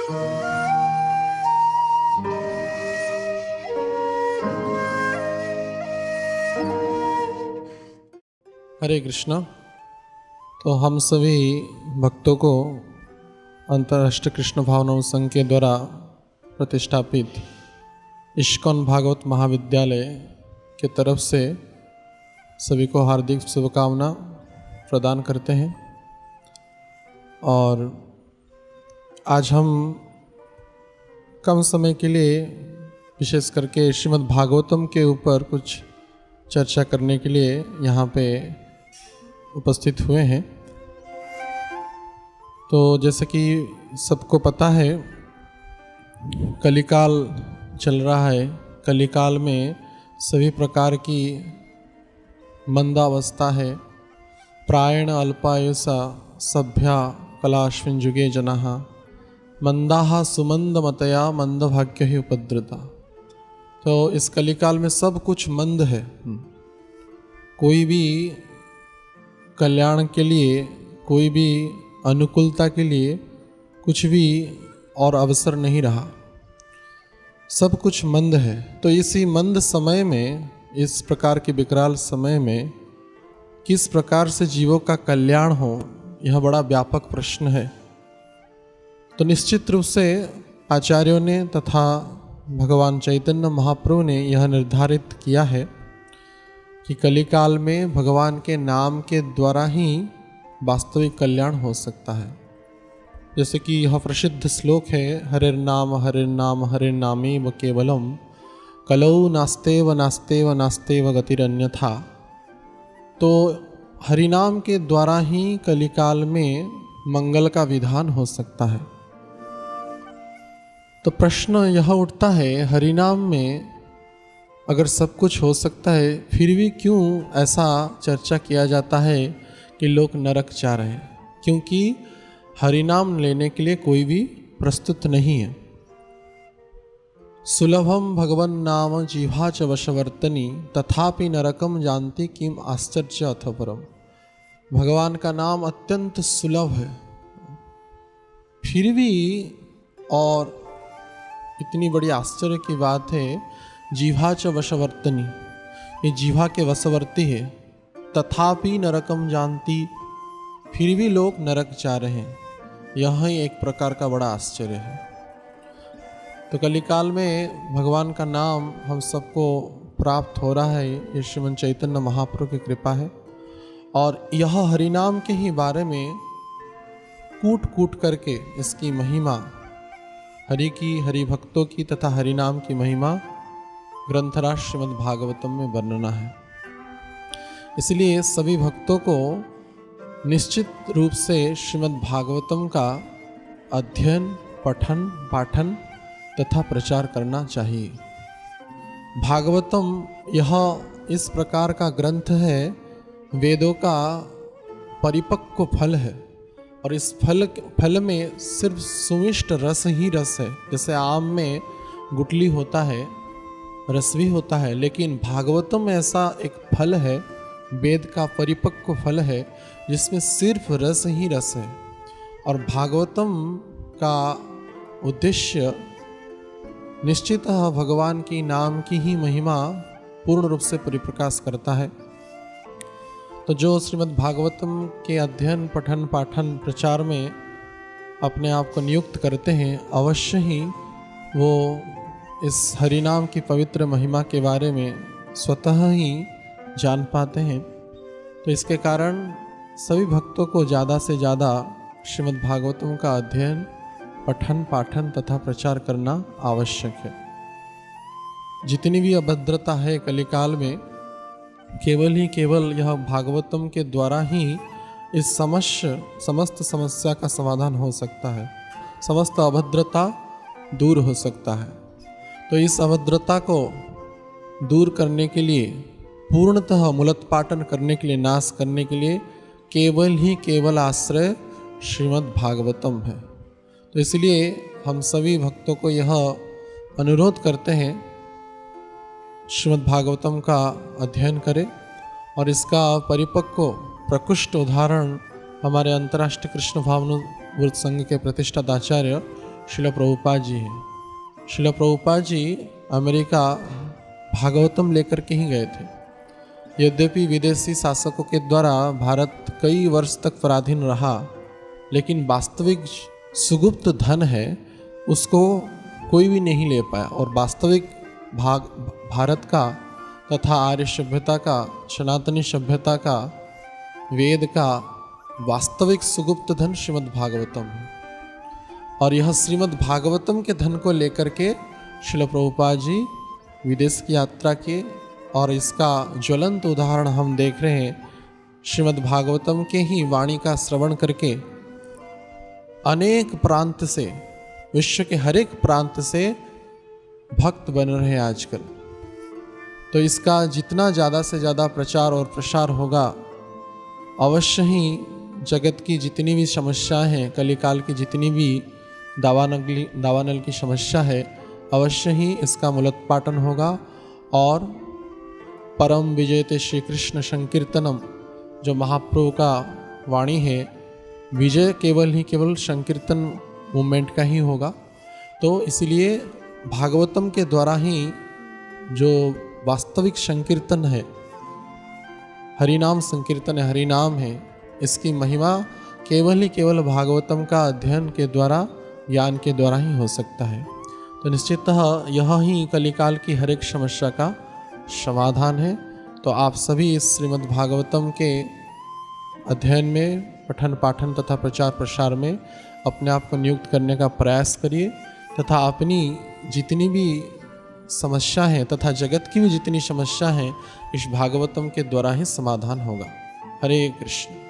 हरे कृष्णा। तो हम सभी भक्तों को अंतर्राष्ट्रीय कृष्ण भावना संघ के द्वारा प्रतिष्ठापित इस्कॉन भागवत महाविद्यालय के तरफ से सभी को हार्दिक शुभकामना प्रदान करते हैं। और आज हम कम समय के लिए विशेष करके श्रीमद् भागवतम के ऊपर कुछ चर्चा करने के लिए यहाँ पे उपस्थित हुए हैं। तो जैसे कि सबको पता है, कलिकाल चल रहा है। कलिकाल में सभी प्रकार की मंदावस्था है। प्रायण अल्पायुषा सभ्या कलाश्विन जुगे जनाः मंदाः सुमंदमतया मंदभाग्य ही उपद्रुता। तो इस कलिकाल में सब कुछ मंद है। कोई भी कल्याण के लिए, कोई भी अनुकूलता के लिए कुछ भी और अवसर नहीं रहा, सब कुछ मंद है। तो इसी मंद समय में, इस प्रकार के विकराल समय में किस प्रकार से जीवों का कल्याण हो, यह बड़ा व्यापक प्रश्न है। तो निश्चित रूप से आचार्यों ने तथा भगवान चैतन्य महाप्रभु ने यह निर्धारित किया है कि कलिकाल में भगवान के नाम के द्वारा ही वास्तविक कल्याण हो सकता है। जैसे कि यह प्रसिद्ध श्लोक है, हरिर्नाम हरिर्नामेव केवलम कलौ नास्तेव नास्तेव नास्तेव गतिरन्यथा। तो हरिनाम के द्वारा ही कलिकाल में मंगल का विधान हो सकता है। तो प्रश्न यह उठता है, हरिनाम में अगर सब कुछ हो सकता है, फिर भी क्यों ऐसा चर्चा किया जाता है कि लोग नरक जा रहे हैं? क्योंकि हरिनाम लेने के लिए कोई भी प्रस्तुत नहीं है। सुलभम भगवन नाम जिह्वा च वशवर्तनी तथापि नरकम जानती किम आश्चर्य अथ परम। भगवान का नाम अत्यंत सुलभ है, फिर भी और इतनी बड़ी आश्चर्य की बात है, जिह्वा च वशवर्तनी, ये जिह्वा के वशवर्ती है। तथापि नरकम जानती, फिर भी लोग नरक जा रहे हैं। यह एक प्रकार का बड़ा आश्चर्य है। तो कलिकाल में भगवान का नाम हम सबको प्राप्त हो रहा है, ये श्रीमद् चैतन्य महाप्रभु की कृपा है। और यह हरिनाम के ही बारे में कूट कूट करके इसकी महिमा, हरि की, हरि भक्तों की तथा हरिनाम की महिमा ग्रंथराज श्रीमद् भागवतम में वर्णना है। इसलिए सभी भक्तों को निश्चित रूप से श्रीमद् भागवतम का अध्ययन, पठन, पाठन तथा प्रचार करना चाहिए। भागवतम यह इस प्रकार का ग्रंथ है, वेदों का परिपक्व फल है। और इस फल में सिर्फ सुमिष्ट रस ही रस है। जैसे आम में गुठली होता है, रस भी होता है, लेकिन भागवतम में ऐसा एक फल है, वेद का परिपक्व फल है, जिसमें सिर्फ रस ही रस है। और भागवतम का उद्देश्य निश्चितः भगवान की नाम की ही महिमा पूर्ण रूप से परिप्रकाश करता है। तो जो श्रीमद् भागवतम के अध्ययन, पठन, पाठन, प्रचार में अपने आप को नियुक्त करते हैं, अवश्य ही वो इस हरिनाम की पवित्र महिमा के बारे में स्वतः ही जान पाते हैं। तो इसके कारण सभी भक्तों को ज़्यादा से ज़्यादा श्रीमद् भागवतम का अध्ययन, पठन, पाठन तथा प्रचार करना आवश्यक है। जितनी भी अभद्रता है कलिकाल में, केवल यह भागवतम के द्वारा ही इस समस्त समस्या का समाधान हो सकता है, समस्त अभद्रता दूर हो सकता है। तो इस अभद्रता को दूर करने के लिए, पूर्णतः मूलोत्पाटन करने के लिए, नाश करने के लिए केवल आश्रय श्रीमद् भागवतम है। तो इसलिए हम सभी भक्तों को यह अनुरोध करते हैं, श्रीमद् भागवतम का अध्ययन करें और इसका परिपक्व प्रकृष्ट उदाहरण हमारे अंतर्राष्ट्रीय कृष्ण भावना संघ के प्रतिष्ठाता आचार्य श्रील प्रभुपाद जी हैं। श्रील प्रभुपाद जी अमेरिका भागवतम लेकर के ही गए थे। यद्यपि विदेशी शासकों के द्वारा भारत कई वर्ष तक पराधीन रहा, लेकिन वास्तविक सुगुप्त धन है उसको कोई भी नहीं ले पाया। और वास्तविक भारत का तथा आर्य सभ्यता का, सनातनी सभ्यता का, वेद का वास्तविक सुगुप्त धन श्रीमद् भागवतम है। और यह श्रीमद् भागवतम के धन को लेकर के श्रील प्रभुपाद जी विदेश की यात्रा किए। और इसका ज्वलंत उदाहरण हम देख रहे हैं, श्रीमद् भागवतम के ही वाणी का श्रवण करके अनेक प्रांत से, विश्व के हर एक प्रांत से भक्त बन रहे हैं आजकल। तो इसका जितना ज़्यादा से ज़्यादा प्रचार और प्रसार होगा, अवश्य ही जगत की जितनी भी समस्याएं हैं, कलिकाल की जितनी भी दावानल की समस्या है, अवश्य ही इसका मूलोत्पाटन होगा। और परम विजयते श्री कृष्ण संकीर्तनम, जो महाप्रभु का वाणी है, विजय केवल संकीर्तन मूवमेंट का ही होगा। तो इसलिए भागवतम के द्वारा ही जो वास्तविक संकीर्तन है, हरिनाम संकीर्तन है, हरिनाम है, इसकी महिमा केवल भागवतम का अध्ययन के द्वारा, ज्ञान के द्वारा ही हो सकता है। तो निश्चितः यह ही कलिकाल की हर एक समस्या का समाधान है। तो आप सभी इस श्रीमद् भागवतम के अध्ययन में, पठन पाठन तथा प्रचार प्रसार में अपने आप को नियुक्त करने का प्रयास करिए, तथा अपनी जितनी भी समस्या है तथा जगत की भी जितनी समस्या है, इस भागवतम के द्वारा ही समाधान होगा। हरे कृष्ण।